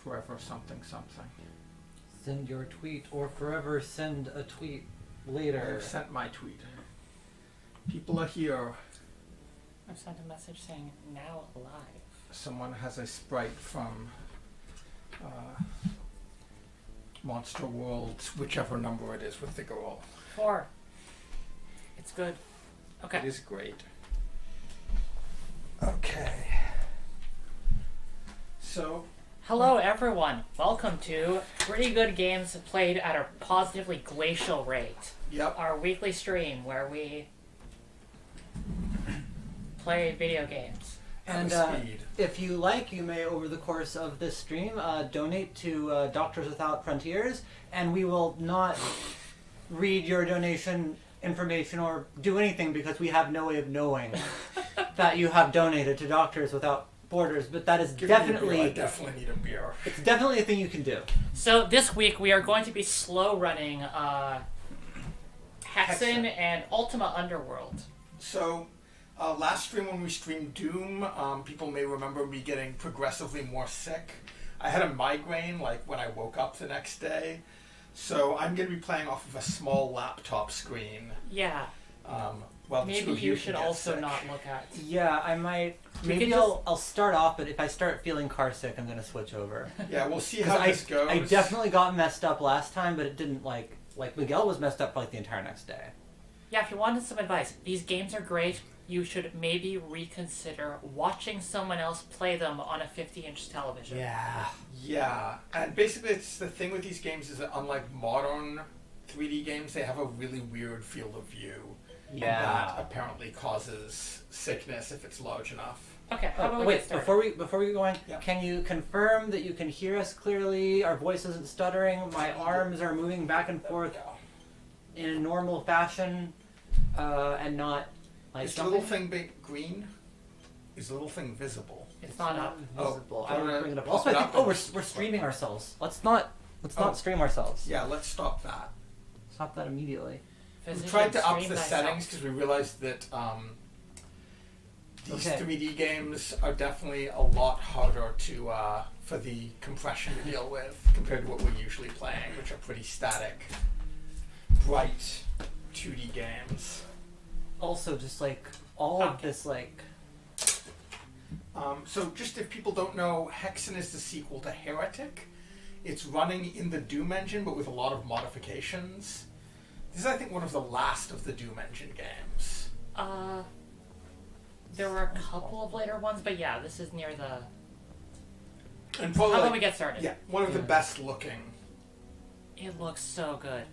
forever something something. Send your tweet, or forever send a tweet later. I've sent my tweet. People are here. I've sent a message saying, now live. Someone has a sprite from Monster World, whichever number it is with the girl. 4. It's good. Okay. It is great. Okay. So... Hello everyone. Welcome to Pretty Good Games Played at a Positively Glacial Rate. Yep. Our weekly stream where we play video games. And if you like, you may, over the course of this stream, donate to Doctors Without Frontiers, and we will not read your donation information or do anything because we have no way of knowing that you have donated to Doctors Without Borders, but that is definitely... I definitely need a beer. It's definitely a thing you can do. So this week we are going to be slow running Hexen and Ultima Underworld. So, last stream when we streamed Doom, people may remember me getting progressively more sick. I had a migraine like when I woke up the next day. So I'm going to be playing off of a small laptop screen. Yeah. Well, maybe you should also sick. not look at. Yeah, I might. Maybe I'll start off, but if I start feeling car sick, I'm going to switch over. Yeah, we'll see how this goes. I definitely got messed up last time, but it didn't like Miguel was messed up for like the entire next day. Yeah, if you wanted some advice, these games are great. You should maybe reconsider watching someone else play them on a 50-inch television. Yeah. Yeah, and basically it's the thing with these games is that unlike modern 3D games, they have a really weird field of view. Yeah. And that apparently causes sickness if it's large enough. Okay, how about we wait, get started? before we get going, Yeah. Can you confirm that you can hear us clearly? Our voice isn't stuttering. My arms are moving back and forth in a normal fashion, and not like Is the little thing green? Is the little thing visible? It's not up. visible. Oh, I don't bring it up. pop Also, it I think up we're and- streaming ourselves. Let's not stream ourselves. Yeah, let's stop that. Stop that immediately. We tried to up Stream the thyself. settings because we realized that these 3D games are definitely a lot harder to for the compression to deal with compared to what we're usually playing, which are pretty static, bright 2D games. Also, just like all of this, like so just if people don't know, Hexen is the sequel to Heretic. It's running in the Doom engine, but with a lot of modifications. This is, I think, one of the last of the Doom engine games. There were a couple of later ones, but yeah, this is near the... And probably, How about we get started? Yeah, one of the best looking. It looks so good.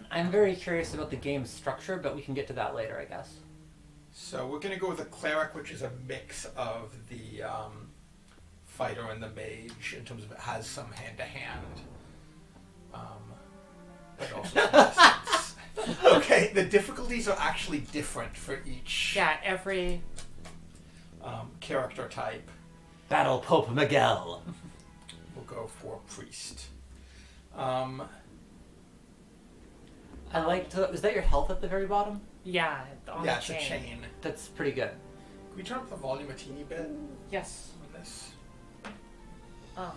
I'm very curious about the game's structure, but we can get to that later, I guess. So we're going to go with a cleric, which is a mix of the fighter and the mage in terms of it has some hand-to-hand. But also some distance. Okay, the difficulties are actually different for each Yeah, every... character type. Battle Pope Miguel. We'll go for priest. I liked. Was that your health at the very bottom? Yeah, on Yeah, the it's chain. a chain. That's pretty good. Can we turn up the volume a teeny bit Yes. on this? Oh.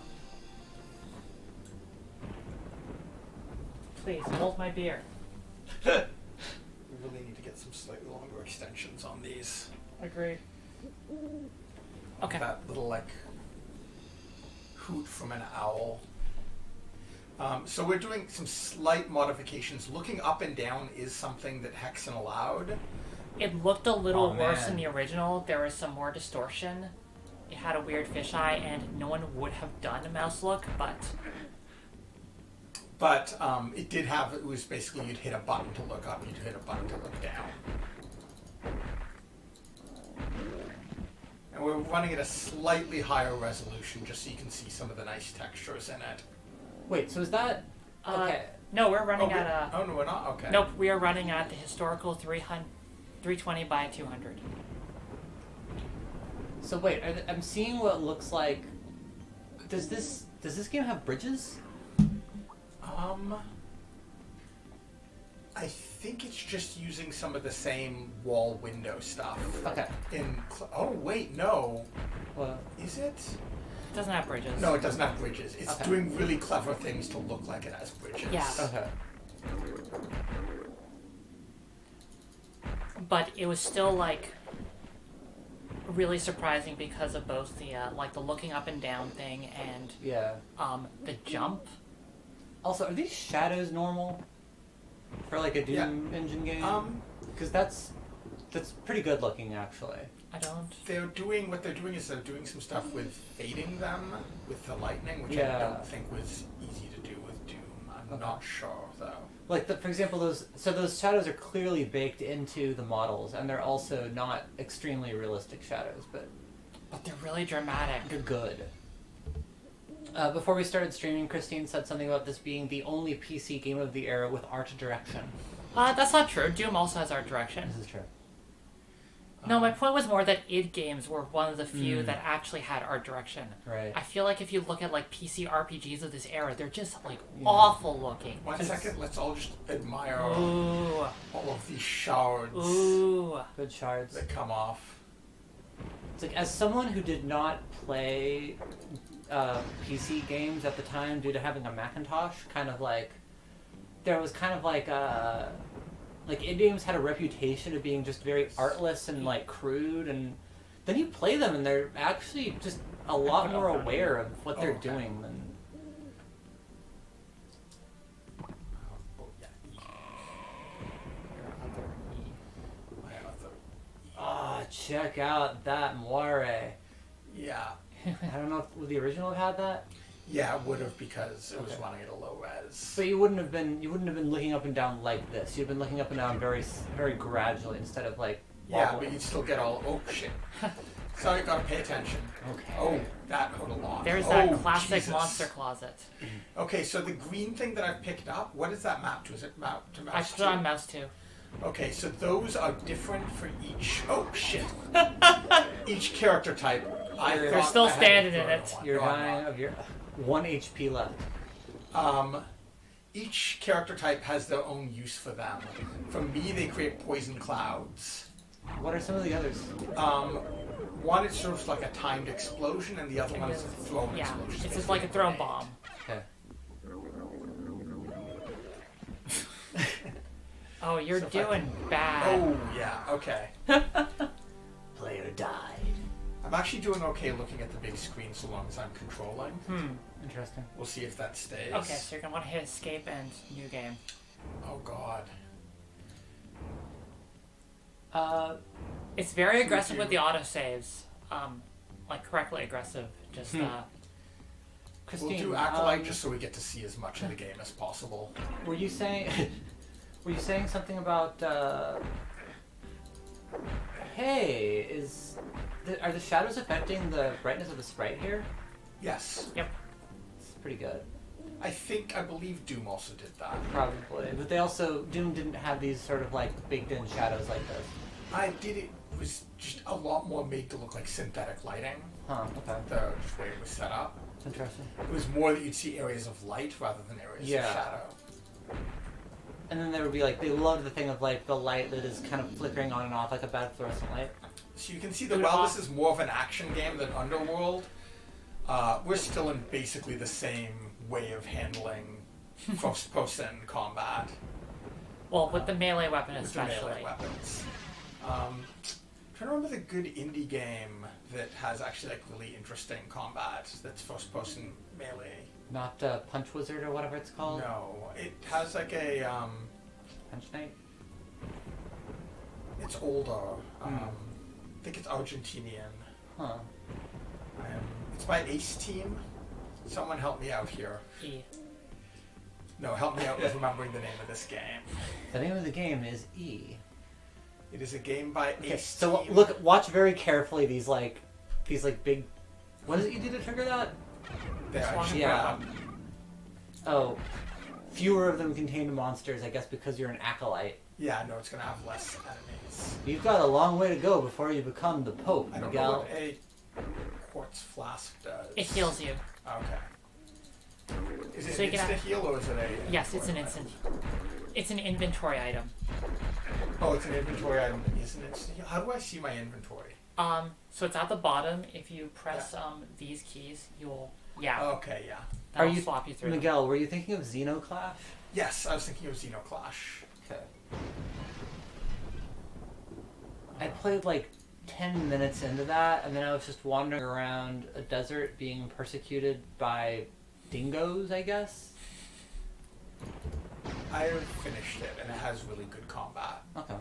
Please, hold my beer. We really need to get some slightly longer extensions on these. Agreed. Okay. That little, like, hoot from an owl. So we're doing some slight modifications. Looking up and down is something that Hexen allowed. It looked a little Oh, worse man. in the original. There was some more distortion. It had a weird fisheye, and no one would have done a mouse look, but... But it did have, it was basically you'd hit a button to look up, you'd hit a button to look down. And we're running at a slightly higher resolution just so you can see some of the nice textures in it. Wait, so is that okay? No, we're running at a... Oh, no, we're not? Okay. Nope, we are running at the historical 320 by 200. So wait, I'm seeing what looks like. Does this game have bridges? I think it's just using some of the same wall window stuff. Okay. Oh wait, no. Well, Is it? doesn't have bridges. No, it doesn't have bridges. It's Okay. doing really clever things to look like it has bridges. Yeah. Okay. But it was still like really surprising because of both the like the looking up and down thing and Yeah. the jump. Also, are these shadows normal for like a Doom engine game? Because that's pretty good looking, actually. I don't. What they're doing is they're doing some stuff with fading them with the lightning, which Yeah. I don't think was easy to do with Doom. I'm not sure though. Like, for example, those shadows are clearly baked into the models, and they're also not extremely realistic shadows, but They're really dramatic. they're good. Before we started streaming, Christine said something about this being the only PC game of the era with art direction. That's not true. Doom also has art direction. This is true. No, my point was more that id games were one of the few that actually had art direction. Right. I feel like if you look at like PC RPGs of this era, they're just like awful looking. One second, let's all just admire Ooh. all of these shards Ooh. Good shards. that come off. It's like, as someone who did not play PC games at the time due to having a Macintosh, kind of like, there was kind of like indie games had a reputation of being just very artless and like crude, and then you play them and they're actually just a lot more aware of what they're doing than. Ah, check out that moire. Yeah. I don't know if the original had that, Yeah, it would have because it was Okay. running at a low res. but you wouldn't have been looking up and down like this. You'd been looking up and down very gradually instead of like. Yeah, wobbling. but you'd still get all. Oh shit! Sorry, gotta pay attention. Okay. Oh, that hurt a lot. There's that Oh, classic Jesus. monster closet. Okay, so the green thing that I've picked up, what is that map to? Is it map to mouse? I put it on mouse too. Okay, so those are different for each. Oh shit! Each character type. They're still standing in it. You're dying of your 1 HP left. Each character type has their own use for them. For me, they create poison clouds. What are some of the others? One is sort of like a timed explosion, and the other one is a thrown Yeah, explosion. it's just like a thrown bomb. Okay. Oh, you're So if I doing bad. Oh yeah, okay. Player died. I'm actually doing okay looking at the big screen so long as I'm controlling. Interesting. We'll see if that stays. Okay, so you're gonna want to hit escape and new game. Oh god. It's very aggressive with the autosaves. Like correctly aggressive. Just Christine, We'll do Acolyte just so we get to see as much of the game as possible. were you saying something about? Hey, are the shadows affecting the brightness of the sprite here? Yes. Yep. It's pretty good. I believe Doom also did that. Probably, but Doom didn't have these sort of like baked-in shadows like this. It was just a lot more made to look like synthetic lighting. Huh. Okay. The just way it was set up. Interesting. It was more that you'd see areas of light rather than areas of shadow. And then there would be like, they loved the thing of like the light that is kind of flickering on and off like a bad fluorescent light. So you can see that while this is more of an action game than Underworld, we're still in basically the same way of handling first-person combat. well, with the melee weapon With the especially. melee weapons. I'm trying to remember the good indie game that has actually like really interesting combat that's first-person melee. Not Punch Wizard or whatever it's called. No, it has like a Punch Knight. it's older. I think it's Argentinian. Huh. It's by Ace Team. Someone help me out here. E. No, help me out with remembering the name of this game. The name of the game is E. It is a game by Okay, Ace so Team. watch very carefully these big. What does it you do to trigger that? There, I should Yeah. grab them. Oh, fewer of them contain monsters, I guess, because you're an acolyte. Yeah, no, it's gonna have less enemies. You've got a long way to go before you become the Pope, I don't know Miguel. what a quartz flask does. It heals you. Okay. Is it So you an can instant heal or is it a... Yes, it's an instant. It's an inventory item. Oh, it's an inventory item that is an instant heal. How do I see my inventory? So it's at the bottom. If you press these keys, you'll Okay, yeah. that'll swap you through. Miguel, were you thinking of Xenoclash? Yes, I was thinking of Xenoclash. Okay. I played like 10 minutes into that, and then I was just wandering around a desert being persecuted by dingoes, I guess. I finished it, and it has really good combat. Okay.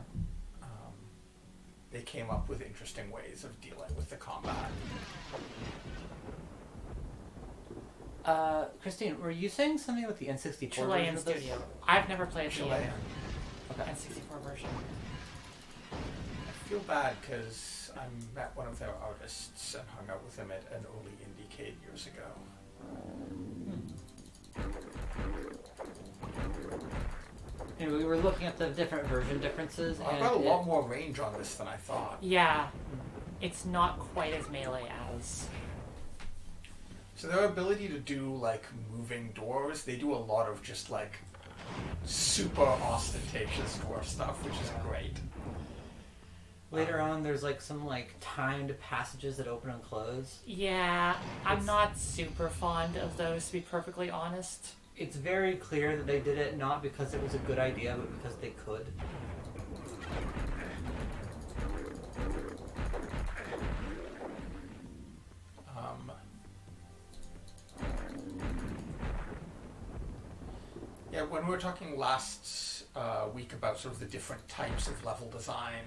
They came up with interesting ways of dealing with the combat. Christine, were you saying something with the N64 Chilean version of this? studio. I've never played the Chilean. N64 version. I feel bad because I met one of their artists and hung out with him at an early Indiecade years ago. And we were looking at the different version differences. I've got a lot more range on this than I thought. Yeah, it's not quite as melee as. So their ability to do like moving doors, they do a lot of just like super ostentatious door stuff, which is great. Later on, there's like some like timed passages that open and close. Yeah, I'm not super fond of those, to be perfectly honest. It's very clear that they did it not because it was a good idea, but because they could. Yeah, when we were talking last week about sort of the different types of level design,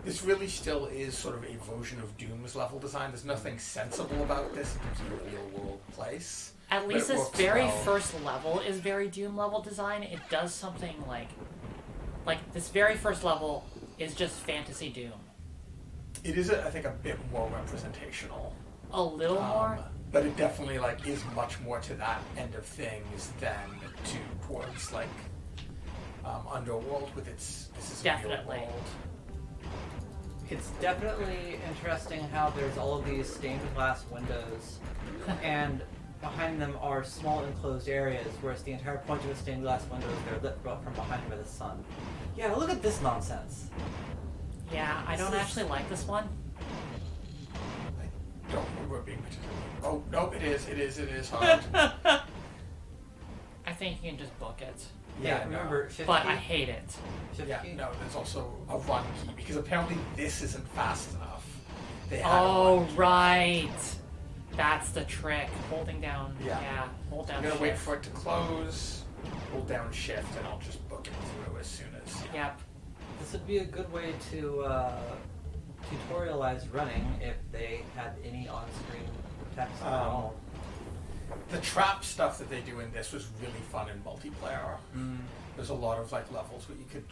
this really still is sort of a version of Doom's level design. There's nothing sensible about this in terms of a real-world place. At least But it this works very well. first level is very Doom level design. It does something like this very first level is just fantasy Doom. It is, I think, a bit more representational. A little more. But it definitely like is much more to that end of things than towards like Underworld with its this is Definitely. a real world. It's definitely interesting how there's all of these stained glass windows, and behind them are small enclosed areas, whereas the entire point of the stained glass windows, they're lit from behind by the sun. Yeah, look at this nonsense. Yeah, I don't actually like this one. I don't remember it being particularly. Oh nope, it is hard. I think you can just book it. Yeah, remember, 50, But I hate it. 50. Yeah, no, there's also a run key because apparently this isn't fast enough. They had a Oh, run key. right. That's the trick. Holding down. Yeah. Hold down I'm gonna shift. wait for it to close, hold down shift, and I'll just book it through as soon as. Yep. This would be a good way to tutorialize running if they had any on-screen text at all. The trap stuff that they do in this was really fun in multiplayer. There's a lot of like levels where you could.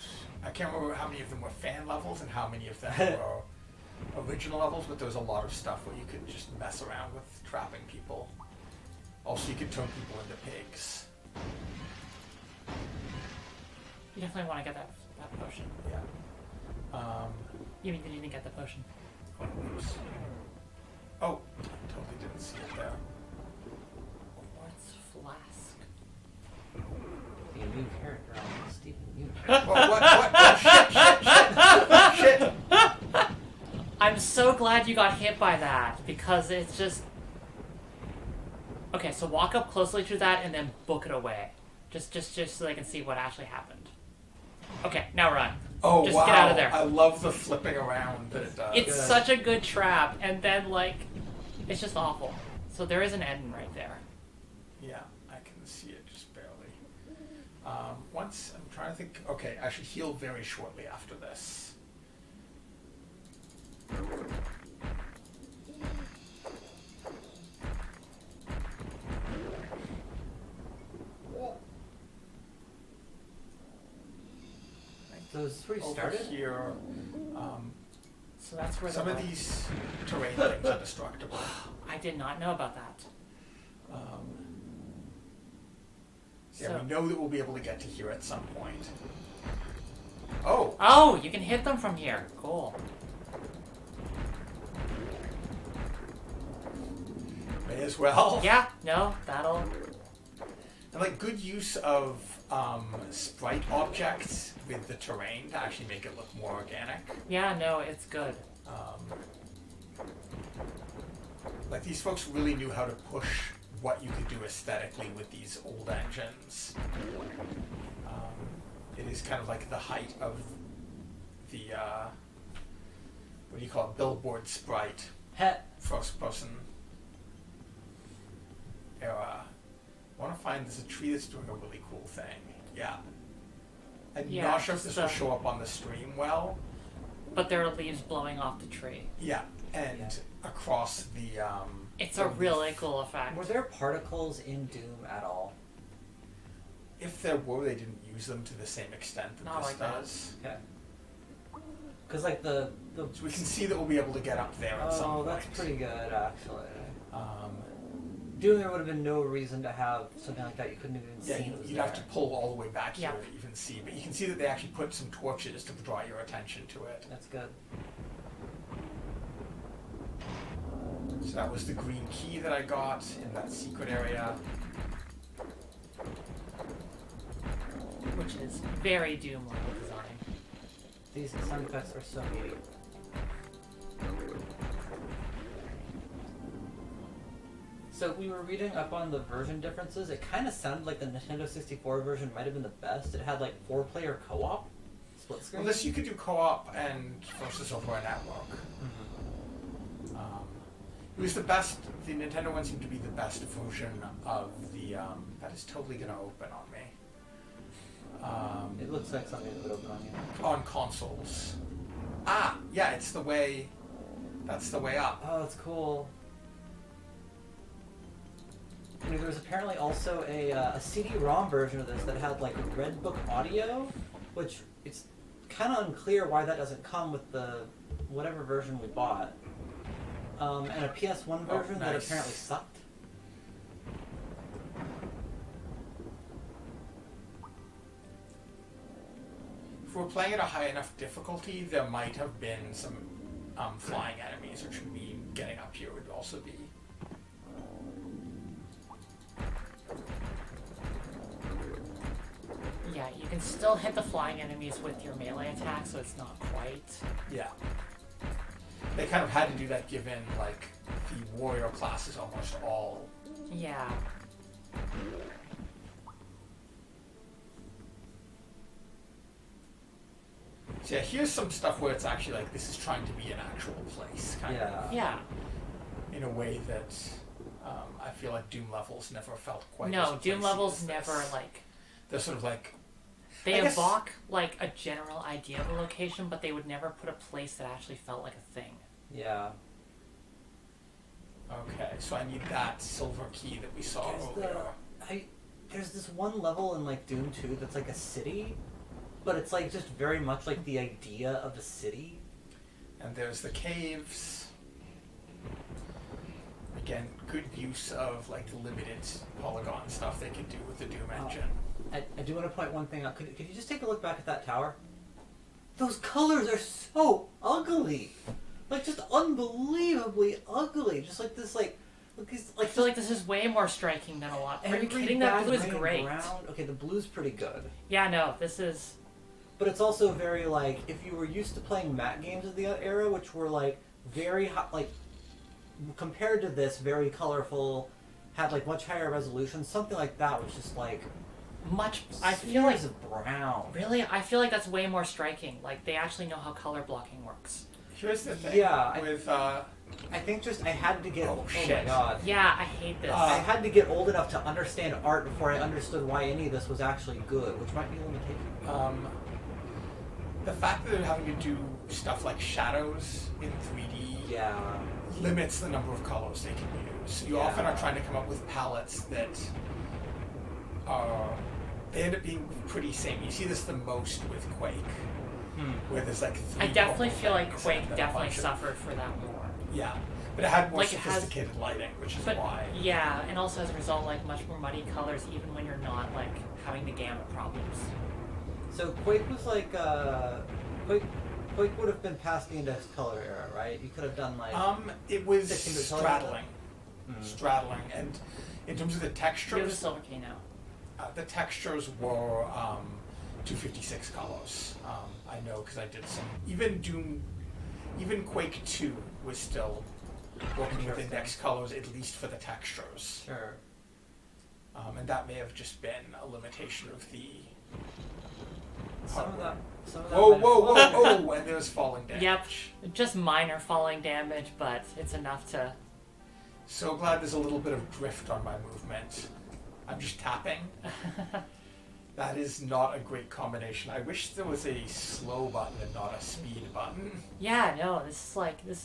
I can't remember how many of them were fan levels and how many of them were original levels, but there was a lot of stuff where you could just mess around with trapping people. Also, you could turn people into pigs. You definitely want to get that potion. Yeah. You didn't get the potion. Oops. Oh, I totally didn't see it there. What's flask? The new character on Steven Universe. What? Oh, shit! I'm so glad you got hit by that, because it's just... Okay, so walk up closely to that and then book it away. Just so they can see what actually happened. Okay, now run. Oh, Just wow. get out of there. I love the flipping around that it does. It's such a good trap, and then, like, it's just awful. So there is an end right there. Yeah, I can see it just barely. Once, I'm trying to think, okay, I should heal very shortly after this. So is this where you Over started? here, So that's where some the... of these terrain things are destructible. I did not know about that. So yeah, So- we know that we'll be able to get to here at some point. Oh! Oh, you can hit them from here. Cool. May as well. Yeah, no, that'll... And like good use of sprite objects with the terrain to actually make it look more organic. Yeah, no, it's good. Like, these folks really knew how to push what you could do aesthetically with these old engines. It is kind of like the height of the, what do you call it, billboard sprite, first person era. I want to find, there's a tree that's doing a really cool thing. Yeah. I'm not sure if this will show up on the stream well. But there are leaves blowing off the tree. Yeah, and across the, it's a really cool effect. Were there particles in Doom at all? If there were, they didn't use them to the same extent that Not this like that. does. Okay. Because like the So we can see that we'll be able to get up there at some point. Oh, that's pretty good actually. Um, Doom, there would have been no reason to have something like that. You couldn't have even yeah, seen it was you'd there. have to pull all the way back here Yeah. to even see. But you can see that they actually put some torches to draw your attention to it. That's good. So that was the green key that I got in that secret area. Which is very Doom level design. These sound effects are so neat. So we were reading up on the version differences. It kind of sounded like the Nintendo 64 version might have been the best. It had like 4-player co-op, split screen. Well, this you could do co-op and versus over a network. It was the best. The Nintendo one seemed to be the best version of the. That is totally going to open on me. It looks like something that would open on you. On consoles. Ah, yeah, it's the way. That's the way up. Oh, that's cool. And there was apparently also a CD-ROM version of this that had like Red Book audio, which it's kind of unclear why that doesn't come with the whatever version we bought. And a PS1 version that nice. apparently sucked. If we're playing at a high enough difficulty, there might have been some flying enemies, which would mean getting up here would also be. Yeah, you can still hit the flying enemies with your melee attack, so it's not quite. Yeah. They kind of had to do that given, like, the warrior class is almost all. Yeah. So yeah, here's some stuff where it's actually like this is trying to be an actual place, kind of. Yeah. In a way that I feel like Doom levels never felt quite. No, as Doom placey levels as this. never like. They're sort of like. They I guess- evoke like a general idea of a location, but they would never put a place that actually felt like a thing. Yeah. Okay, so I need that silver key that we saw earlier. There's this one level in like Doom 2 that's like a city, but it's like just very much like the idea of a city. And there's the caves. Again, good use of like the limited polygon stuff they can do with the Doom engine. I do want to point one thing out. Could you just take a look back at that tower? Those colors are so ugly. Like, just unbelievably ugly. Just like this, like these, I feel like this is way more striking than a lot. Are you every kidding? That blue is background great. brown- Okay, the blue's pretty good. Yeah, no, this is. But it's also very, like, if you were used to playing matte games of the era, which were, like, very hot, like, compared to this, very colorful, had, like, much higher resolution, something like that was just, like, Much. I feel like. smears of brown. Really? I feel like that's way more striking. Like, they actually know how color blocking works. Here's the thing Yeah, with I think just, I had to get, Oh, my shit. god. Yeah, I hate this. I had to get old enough to understand art before I understood why any of this was actually good, which might be a limitation. the fact that they're having to do stuff like shadows in 3D Yeah. limits the number of colors they can use. You often are trying to come up with palettes that are, they end up being pretty same. You see this the most with Quake, where there's like three I definitely purple feel like things Quake and then a definitely bunch of- suffered for that more. Yeah, but it had more Like, it has- sophisticated lighting, which is But why. yeah, and also as a result, like much more muddy colors, even when you're not like having the gamut problems. So Quake was like, Quake would have been past the index color era, right? You could have done like... It was 16-bit color? straddling. Straddling, and in terms of the You have the textures, silver key now. the textures were 256 colors. I know because I did some. Even Quake 2 was still working with Interesting. index colors, at least for the textures. Sure. And that may have just been a limitation of the Some of hardware. that. Some of that. Whoa, might have- whoa, whoa, whoa! And there's falling damage. Yep, just minor falling damage, but it's enough to. So glad there's a little bit of drift on my movement. I'm just tapping. That is not a great combination. I wish there was a slow button and not a speed button. Yeah, no, this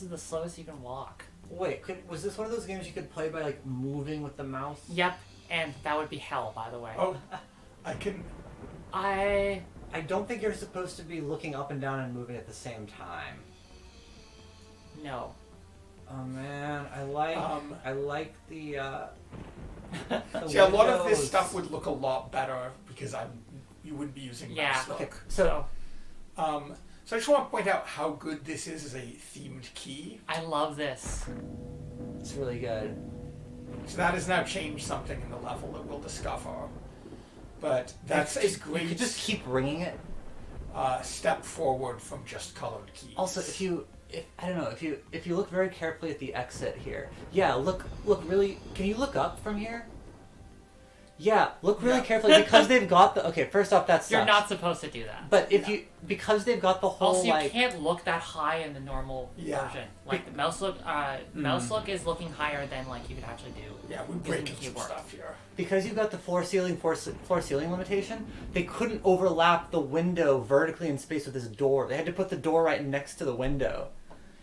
is the slowest you can walk. Wait, was this one of those games you could play by like moving with the mouse? Yep, and that would be hell, by the way. Oh, I can. I don't think you're supposed to be looking up and down and moving at the same time. no. Oh man, I like the See, a lot of this windows. stuff would look a lot better because you wouldn't be using Yeah. mouse look. Okay, So So I just want to point out how good this is as a themed key. I love this. it's really good. So that has now changed something in the level that we'll discover. But that's a You great could just keep ringing it. step forward from just colored keys. Also, if you look very carefully at the exit here, yeah, look really. Can you look up from here? Yeah, look really Yeah. carefully because they've got the. Okay, first off, that's You're not supposed to do that. But because they've got the whole Also, you like. can't look that high in the normal Yeah. version. Like the mouse look, mouse look is looking higher than like you could actually do. Yeah, we're using breaking the some keyboard. stuff here. Because you've got the floor ceiling limitation, they couldn't overlap the window vertically in space with this door. They had to put the door right next to the window.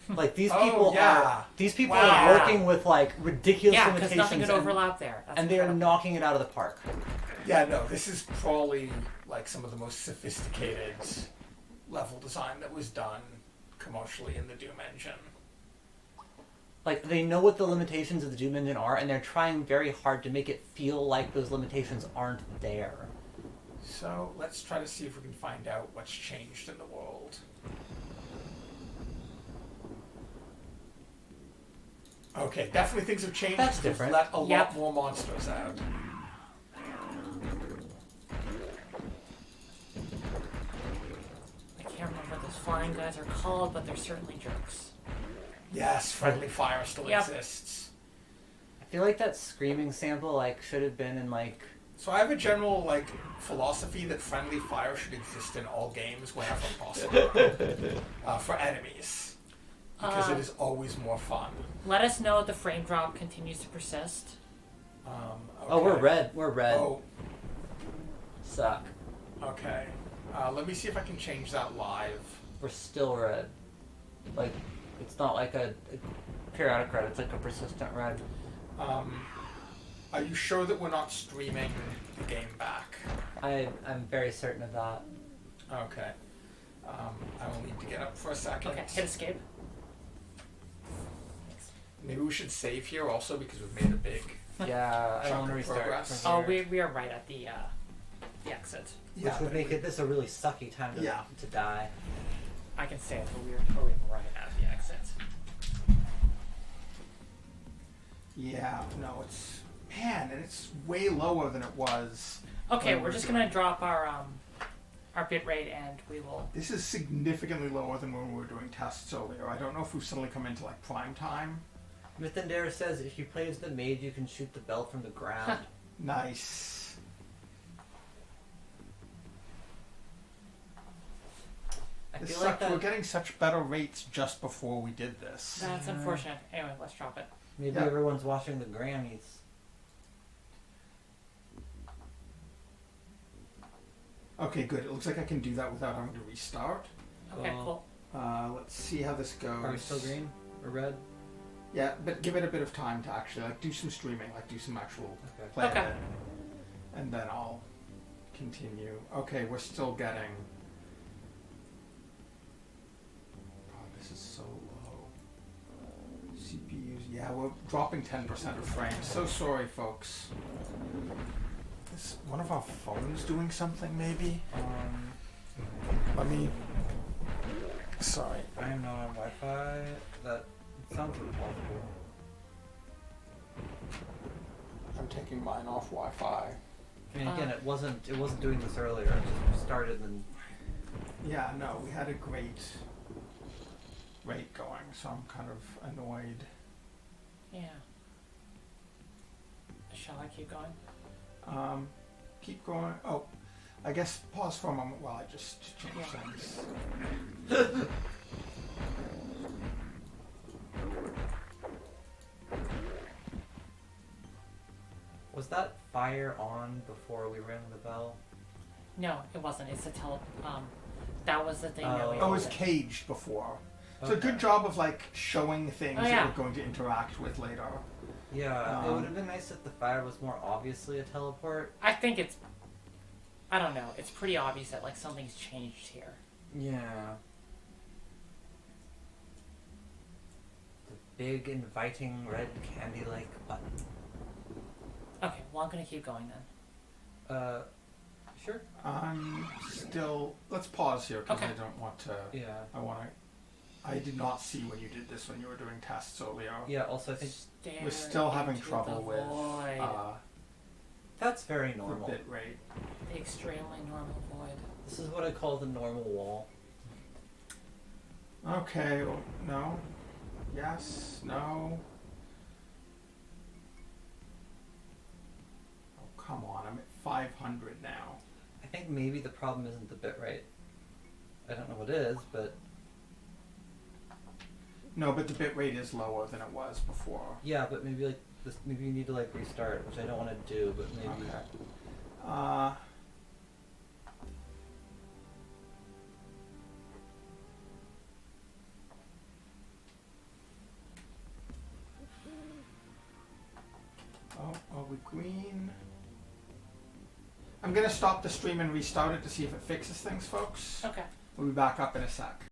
Like these Oh, people yeah. are Wow. working with like ridiculous Yeah, because limitations nothing could and- overlap there. That's and they are incredible. knocking it out of the park. Yeah, no, this is probably like some of the most sophisticated level design that was done commercially in the Doom engine. Like they know what the limitations of the Doom engine are, and they're trying very hard to make it feel like those limitations aren't there. So let's try to see if we can find out what's changed in the world. Okay, definitely things have changed. That's We've different. Let a lot Yep. more monsters out. I can't remember what those flying guys are called, but they're certainly jerks. Yes, friendly fire still Yep. exists. I feel like that screaming sample like should have been in like. So I have a general like philosophy that friendly fire should exist in all games whenever possible for enemies, because it is always more fun. Let us know if the frame drop continues to persist. Oh, we're okay. red. We're red. Oh, Suck. okay. Let me see if I can change that live. We're still red. Like, it's not like a periodic red. It's like a persistent red. Are you sure that we're not streaming the game back? I'm very certain of that. Okay. I will need to get up for a second. Okay, hit escape. Maybe we should save here also because we've made a big. Yeah, I Chunk don't want to of restart. progress. From Oh, here, we are right at the exit. which would make this a really sucky time to die. I can say it, but we are totally right at the exit. Yeah, no, it's and it's way lower than it was. Okay, when we're we just were gonna doing- drop our bitrate and we will. This is significantly lower than when we were doing tests earlier. I don't know if we've suddenly come into like prime time. Mythandera says if you play as the mage, you can shoot the bell from the ground. Nice. I This feel sucks. like that We're getting such better rates just before we did this. That's unfortunate. Anyway, let's drop it. maybe Yeah. everyone's watching the Grammys. Okay, good. It looks like I can do that without having to restart. Okay, Cool. cool. Let's see how this goes. Are we still green or red? Yeah, but give it a bit of time to actually like do some streaming, like do some actual Okay. play Okay. of it, and then I'll continue. Okay, we're still getting. God, this is so low. CPUs, yeah, we're dropping 10% of frames. So sorry, folks. Is one of our phones doing something? Maybe. Let me. Sorry. I am not on Wi-Fi. That sounds impossible. I'm taking mine off Wi-Fi. I mean, again, it wasn't doing this earlier. It just started and. Yeah, no, we had a great rate going, so I'm kind of annoyed. Yeah. Shall I keep going? Keep going. Oh, I guess pause for a moment while I just change things. Was that fire on before we rang the bell? No, it wasn't. It's a that was the thing that we Oh, it was opened. caged before. So Okay. a good job of like showing things Oh, yeah. that we're going to interact with later. Yeah, it would have been nice if the fire was more obviously a teleport. I think it's... I don't know. It's pretty obvious that like something's changed here. Yeah. The big inviting red candy-like button. Okay, well I'm gonna keep going then. Sure. I'm still. Let's pause here because Okay. I don't want to. Yeah. I did not see when you did this when you were doing tests earlier. Yeah, also I think Stare We're still having into trouble the with void. that's very the normal. bit rate. The extremely normal void. This is what I call the normal wall. Okay. Well, no. Yes. No. Oh come on! I'm at 500 now. I think maybe the problem isn't the bitrate. I don't know what it is, but No, but the bit rate is lower than it was before. yeah, but maybe like this. Maybe you need to like restart, which I don't want to do, but maybe. Okay. Oh, are we green? I'm gonna stop the stream and restart it to see if it fixes things, folks. Okay. We'll be back up in a sec.